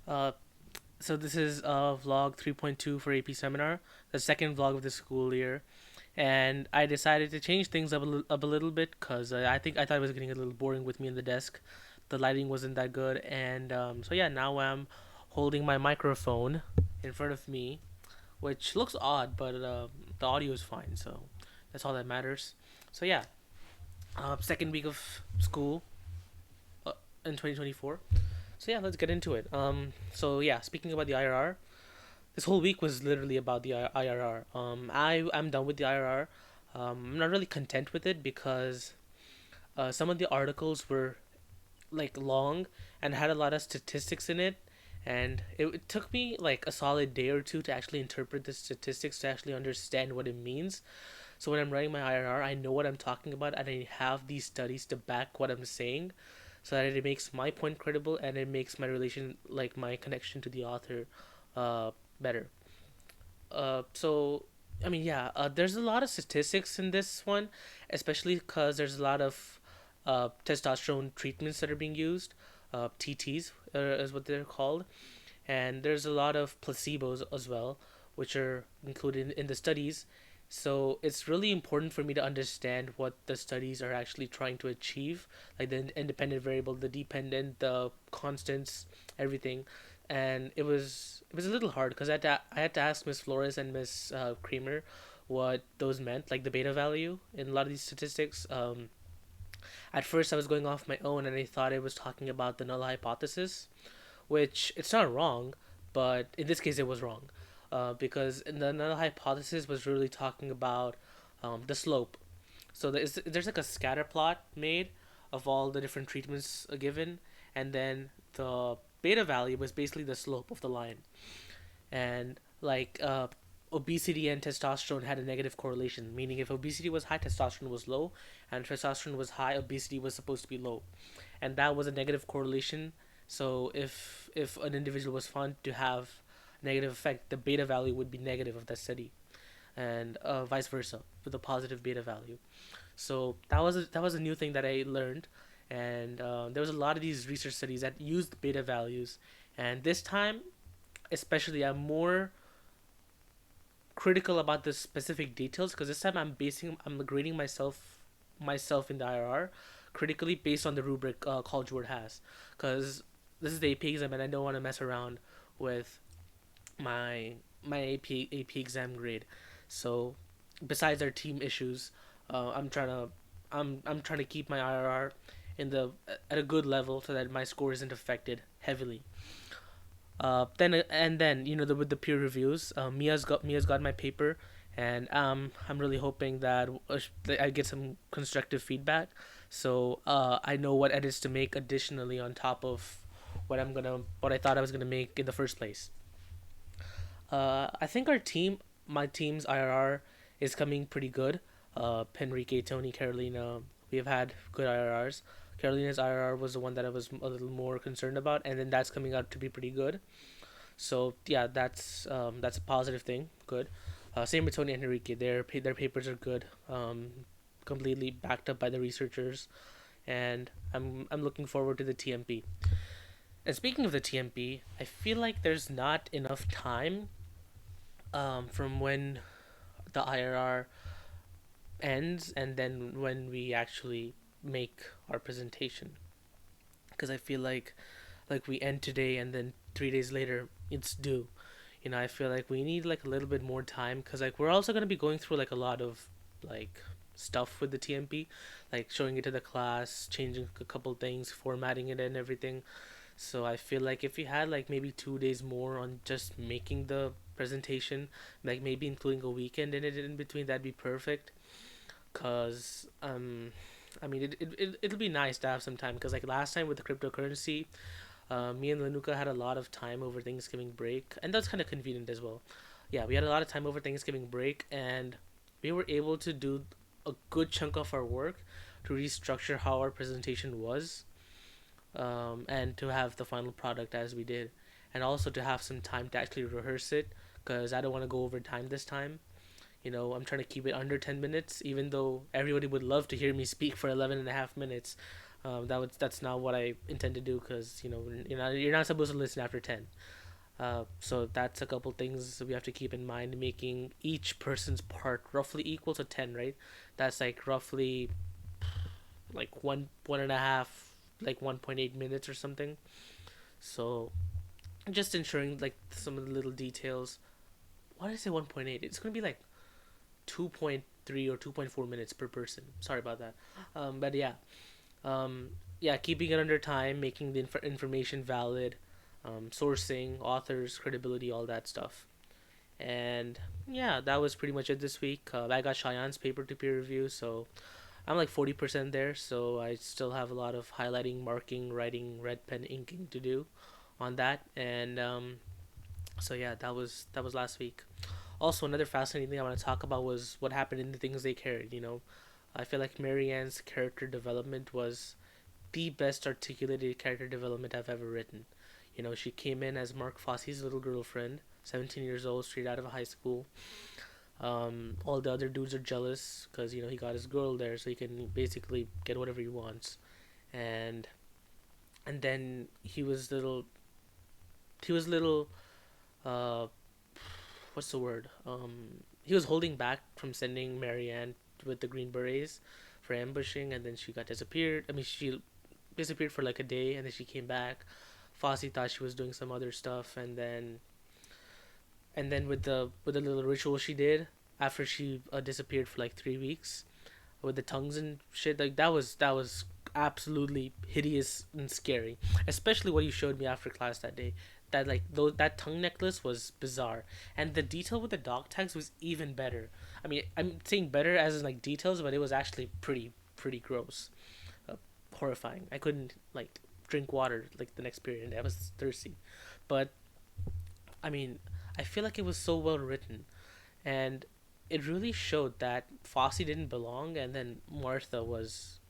Uh, so this is vlog 3.2 for AP Seminar, the second vlog of the school year, and I decided to change things up a little bit because I thought it was getting a little boring with me in the desk. The lighting wasn't that good, and so yeah, now I'm holding my microphone in front of me, which looks odd, but the audio is fine, so that's all that matters. So yeah, second week of school uh, in 2024. So yeah, let's get into it. So yeah, speaking about the IRR, this whole week was literally about the IRR. I'm done with the IRR. I'm not really content with it because some of the articles were like long and had a lot of statistics in it, and it took me like a solid day or two to actually interpret the statistics to actually understand what it means. So when I'm writing my IRR, I know what I'm talking about and I have these studies to back what I'm saying, so that it makes my point credible and it makes my relation, like my connection to the author, better. So I mean, yeah, there's a lot of statistics in this one, especially because there's a lot of testosterone treatments that are being used. TTs is what they're called, and there's a lot of placebos as well, which are included in the studies. So it's really important for me to understand what the studies are actually trying to achieve, like the independent variable, the dependent, the constants, everything. And it was a little hard because I had to ask Miss Flores and Miss Kramer what those meant, like the beta value in a lot of these statistics. At first, I was going off my own, and I thought it was talking about the null hypothesis, which it's not wrong, but in this case it was wrong, because the null hypothesis was really talking about the slope. So there's like a scatter plot made of all the different treatments given, and then the beta value was basically the slope of the line, and like obesity and testosterone had a negative correlation, meaning if obesity was high, testosterone was low, and testosterone was high, obesity was supposed to be low, and that was a negative correlation. So if an individual was found to have a negative effect, the beta value would be negative of that study, and vice versa with a positive beta value. So that was a new thing that I learned, and there was a lot of these research studies that used beta values, and this time especially I'm more critical about the specific details because this time I'm grading myself in the IRR critically based on the rubric College Board has, because this is the AP exam and I don't want to mess around with my my AP exam grade. So besides our team issues, I'm trying to keep my IRR in the at a good level so that my score isn't affected heavily. Then with the peer reviews, Mia's got my paper, and I'm really hoping that I get some constructive feedback, so I know what edits to make additionally on top of what I thought I was gonna make in the first place. I think my team's IRR is coming pretty good. Penrique, Tony, Carolina, we have had good IRRs. Carolina's IRR was the one that I was a little more concerned about, and then that's coming out to be pretty good. So yeah, that's a positive thing. Good. Same with Tony and Enrique. Their papers are good. Completely backed up by the researchers, and I'm looking forward to the TMP. And speaking of the TMP, I feel like there's not enough time from when the IRR ends and then when we actually make our presentation. Because I feel like we end today and then 3 days later it's due. I feel like we need like a little bit more time because like we're also gonna be going through like a lot of like stuff with the TMP, like showing it to the class, changing a couple things, formatting it and everything. So I feel like if we had like maybe 2 days more on just making the presentation, like maybe including a weekend in it in between, that'd be perfect. Cause I mean it'll be nice to have some time because like last time with the cryptocurrency, me and Lanuka had a lot of time over Thanksgiving break, and that's kind of convenient as well. Yeah, we had a lot of time over Thanksgiving break, and we were able to do a good chunk of our work to restructure how our presentation was, and to have the final product as we did, and also to have some time to actually rehearse it because I don't want to go over time this time. I'm trying to keep it under 10 minutes, even though everybody would love to hear me speak for 11 and a half minutes. That's not what I intend to do, because you're not supposed to listen after 10. So that's a couple things we have to keep in mind, making each person's part roughly equal to 10, right? That's like roughly like one and a half, like 1.8 minutes or something. So just ensuring like some of the little details. Why did I say 1.8? It's gonna be like 2.3 or 2.4 minutes per person. Sorry about that. But yeah, yeah, keeping it under time, making the information valid, sourcing, authors, credibility, all that stuff. And yeah, that was pretty much it this week. I got Cheyenne's paper to peer review, so I'm like 40% there. So I still have a lot of highlighting, marking, writing, red pen inking to do on that. And so yeah, that was last week. Also, another fascinating thing I want to talk about was what happened in the things they carried. I feel like Marianne's character development was the best articulated character development I've ever written. She came in as Mark Fosse's little girlfriend, 17 years old, straight out of high school. All the other dudes are jealous because he got his girl there, so he can basically get whatever he wants. And then he was little. Uh, what's the word? He was holding back from sending Marianne with the Green Berets for ambushing, and then she got disappeared. I mean, she disappeared for like a day, and then she came back. Fosse thought she was doing some other stuff, and then with the little ritual she did after she disappeared for like 3 weeks with the tongues and shit, like that was absolutely hideous and scary. Especially what you showed me after class that day. That tongue necklace was bizarre, and the detail with the dog tags was even better. I mean, I'm saying better as in like details, but it was actually pretty gross, uh, horrifying. I couldn't like drink water like the next period. I was thirsty, but I mean, I feel like it was so well written, and it really showed that Fosse didn't belong, and then Martha was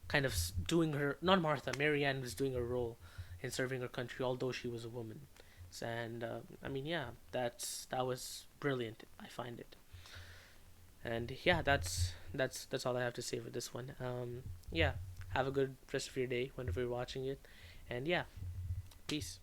kind of doing her, not Martha, Marianne was doing her role in serving her country, although she was a woman. And I mean, yeah, that was brilliant. I find it, and yeah, that's all I have to say for this one. Yeah, have a good rest of your day whenever you're watching it, and yeah, peace.